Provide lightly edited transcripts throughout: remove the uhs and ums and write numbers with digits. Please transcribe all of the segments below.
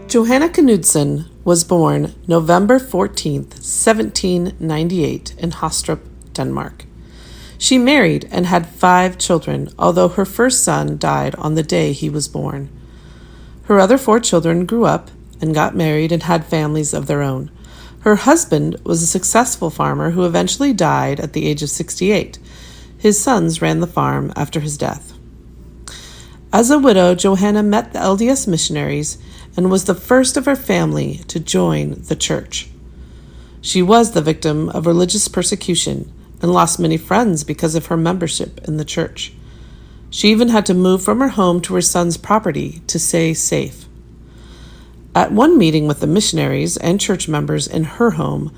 Johanna Knudsen was born November 14th, 1798 in Hostrup, Denmark. She married and had 5 children, although her first son died on the day he was born. Her other 4 children grew up and got married and had families of their own. Her husband was a successful farmer who eventually died at the age of 68. His sons ran the farm after his death. As a widow, Johanna met the LDS missionaries and was the first of her family to join the church. She was the victim of religious persecution and lost many friends because of her membership in the church. She even had to move from her home to her son's property to stay safe. At one meeting with the missionaries and church members in her home,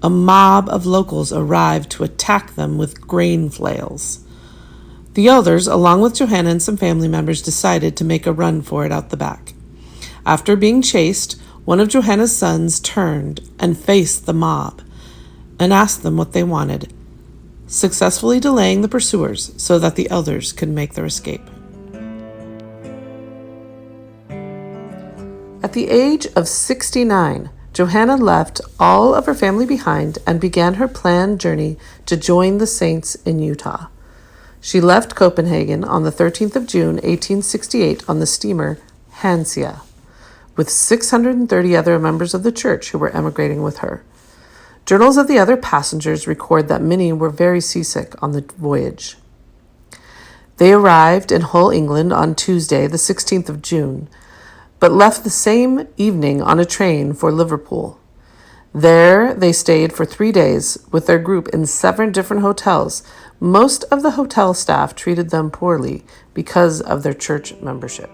a mob of locals arrived to attack them with grain flails. The elders, along with Johanna and some family members, decided to make a run for it out the back. After being chased, one of Johanna's sons turned and faced the mob and asked them what they wanted, successfully delaying the pursuers so that the elders could make their escape. At the age of 69, Johanna left all of her family behind and began her planned journey to join the saints in Utah. She left Copenhagen on the 13th of June, 1868 on the steamer Hansia, with 630 other members of the church who were emigrating with her. Journals of the other passengers record that many were very seasick on the voyage. They arrived in Hull, England on Tuesday, the 16th of June, but left the same evening on a train for Liverpool. There they stayed for 3 days with their group in 7 different hotels. Most of the hotel staff treated them poorly because of their church membership.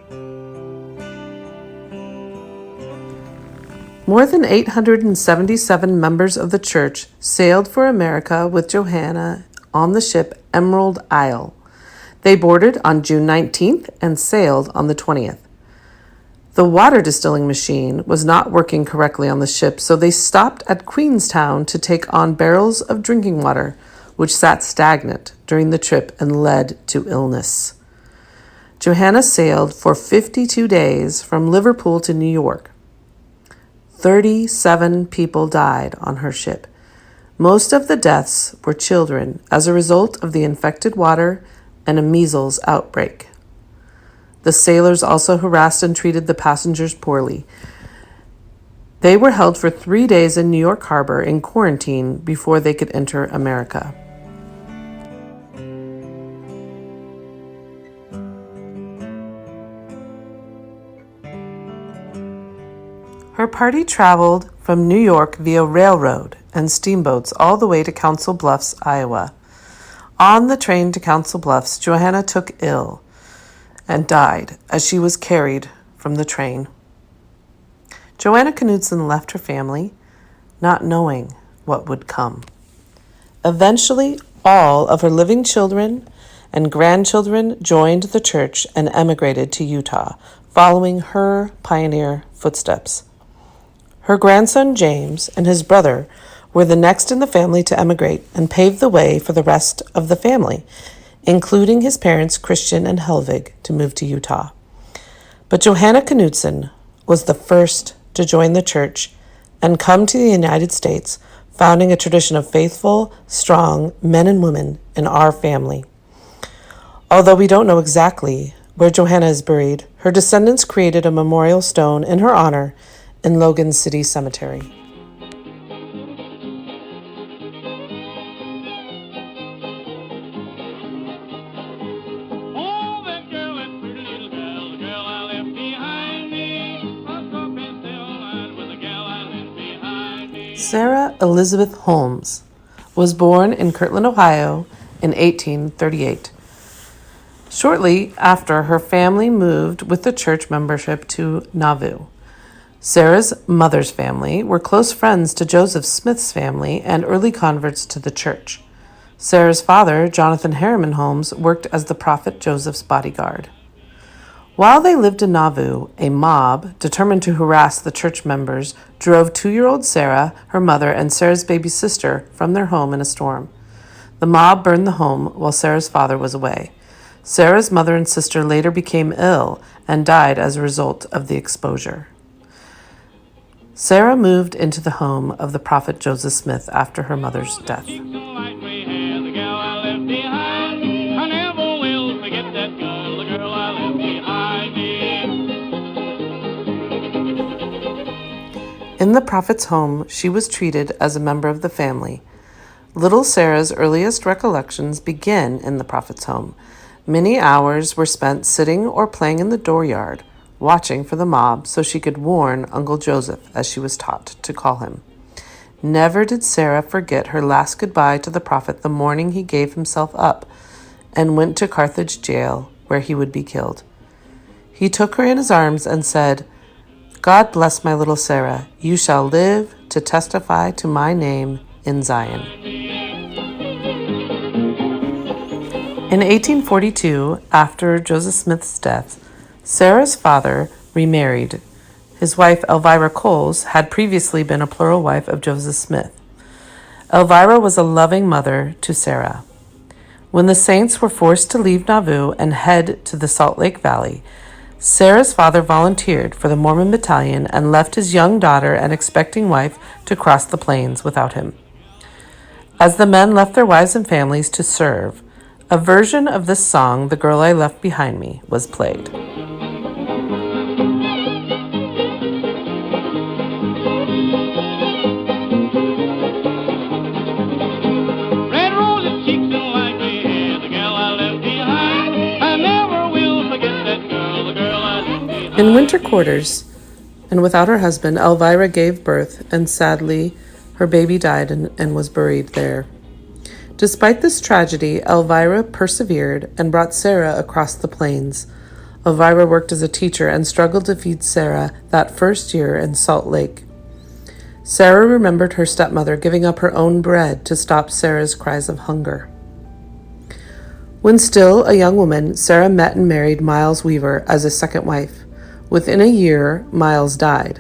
More than 877 members of the church sailed for America with Johanna on the ship Emerald Isle. They boarded on June 19th and sailed on the 20th. The water distilling machine was not working correctly on the ship, so they stopped at Queenstown to take on barrels of drinking water, which sat stagnant during the trip and led to illness. Johanna sailed for 52 days from Liverpool to New York. 37 people died on her ship. Most of the deaths were children as a result of the infected water and a measles outbreak. The sailors also harassed and treated the passengers poorly. They were held for 3 days in New York Harbor in quarantine before they could enter America. Her party traveled from New York via railroad and steamboats all the way to Council Bluffs, Iowa. On the train to Council Bluffs, Johanna took ill and died as she was carried from the train. Johanna Knudsen left her family, not knowing what would come. Eventually, all of her living children and grandchildren joined the church and emigrated to Utah, following her pioneer footsteps. Her grandson James and his brother were the next in the family to emigrate and paved the way for the rest of the family, including his parents Christian and Helvig, to move to Utah. But Johanna Knudsen was the first to join the church and come to the United States, founding a tradition of faithful, strong men and women in our family. Although we don't know exactly where Johanna is buried, her descendants created a memorial stone in her honor in Logan City Cemetery. Sarah Elizabeth Holmes was born in Kirtland, Ohio in 1838. Shortly after, her family moved with the church membership to Nauvoo. Sarah's mother's family were close friends to Joseph Smith's family and early converts to the church. Sarah's father, Jonathan Harriman Holmes, worked as the prophet Joseph's bodyguard. While they lived in Nauvoo, a mob, determined to harass the church members, drove 2-year-old Sarah, her mother, and Sarah's baby sister from their home in a storm. The mob burned the home while Sarah's father was away. Sarah's mother and sister later became ill and died as a result of the exposure. Sarah moved into the home of the prophet Joseph Smith after her mother's death. In the prophet's home, she was treated as a member of the family. Little Sarah's earliest recollections begin in the prophet's home. Many hours were spent sitting or playing in the dooryard, watching for the mob so she could warn Uncle Joseph, as she was taught to call him. Never did Sarah forget her last goodbye to the prophet the morning he gave himself up and went to Carthage jail, where he would be killed. He took her in his arms and said, "God bless my little Sarah. You shall live to testify to my name in Zion." In 1842, after Joseph Smith's death, Sarah's father remarried. His wife, Elvira Coles, had previously been a plural wife of Joseph Smith. Elvira was a loving mother to Sarah. When the saints were forced to leave Nauvoo and head to the Salt Lake Valley, Sarah's father volunteered for the Mormon Battalion and left his young daughter and expecting wife to cross the plains without him. As the men left their wives and families to serve, a version of this song, "The Girl I Left Behind Me," was played. Red roses cheeks and light gray hair, the girl I left behind. I never will forget that girl, the girl I left behind. In winter quarters, and without her husband, Elvira gave birth, and sadly, her baby died and was buried there. Despite this tragedy, Elvira persevered and brought Sarah across the plains. Elvira worked as a teacher and struggled to feed Sarah that first year in Salt Lake. Sarah remembered her stepmother giving up her own bread to stop Sarah's cries of hunger. When still a young woman, Sarah met and married Miles Weaver as a second wife. Within a year, Miles died.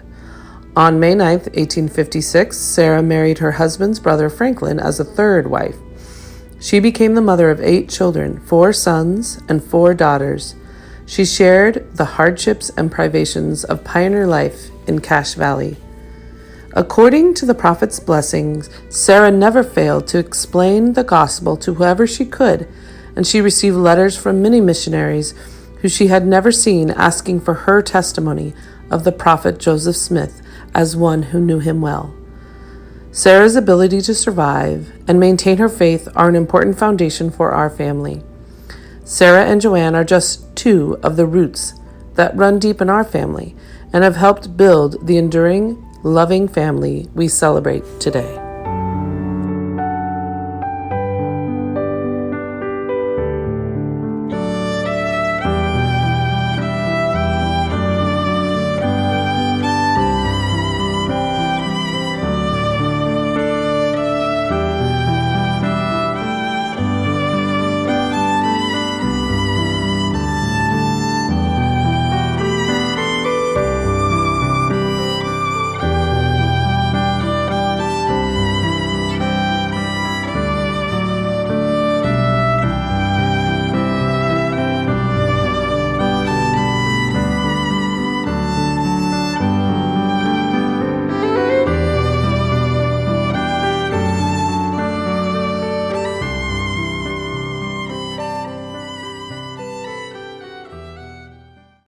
On May 9, 1856, Sarah married her husband's brother Franklin as a third wife. She became the mother of 8 children, 4 sons and 4 daughters. She shared the hardships and privations of pioneer life in Cache Valley. According to the prophet's blessings, Sarah never failed to explain the gospel to whoever she could, and she received letters from many missionaries who she had never seen asking for her testimony of the prophet Joseph Smith as one who knew him well. Sarah's ability to survive and maintain her faith are an important foundation for our family. Sarah and Joanne are just 2 of the roots that run deep in our family and have helped build the enduring, loving family we celebrate today.